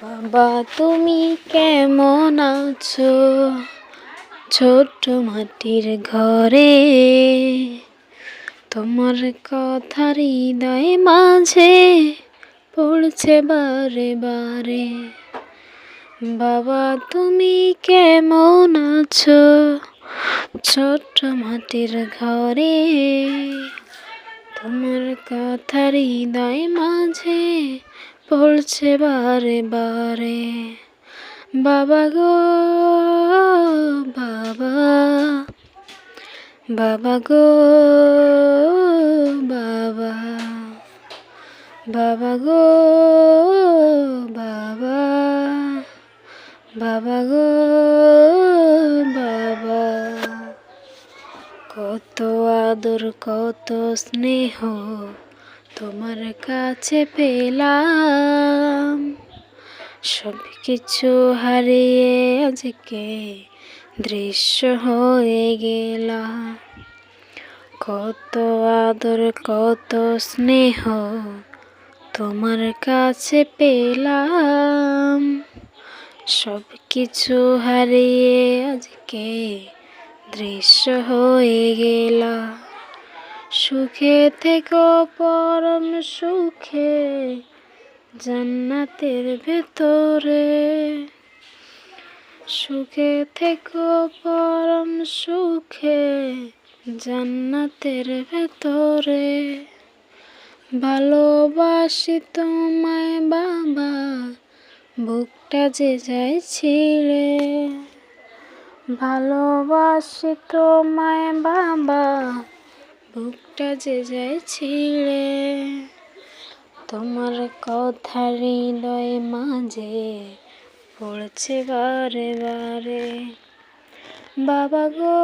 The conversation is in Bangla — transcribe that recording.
বাবা তুমি কেমন আছো ছোট্ট মাটির ঘরে? তোমার কথা হৃদয় মাঝে পড়ছে বারে বারে। বাবা তুমি কেমন আছো ছোট্ট মাটির ঘরে? তোমার কথা হৃদয় মাঝে পড়ছে বারে বারে। বাবা গো বাবা, বাবা গো বাবা, বাবা গো বাবা, বাবা গো বাবা। কত আদর কত স্নেহ তোমার কাছে পেলাম, সব কিছু হারিয়ে আজকে দৃশ্য হয়ে গেলাম। কত আদর কত স্নেহ তোমার কাছে পেলাম, সব কিছু হারিয়ে আজকে দৃশ্য হয়ে গেলাম। সুখে থেকো পরম সুখে জান্নাতের ভেতরে, সুখে থেকো পরম সুখে জান্নাতের ভেতরে। ভালোবাসি তোমায় বাবা, বুকটা যে যায় ছিঁড়ে। ভালোবাসি তোমায় বাবা, বুকটা যে যায় ছিঁড়ে। তোমার কথা হৃদয় মাঝে পড়ছে বারে বারে। বাবা গো।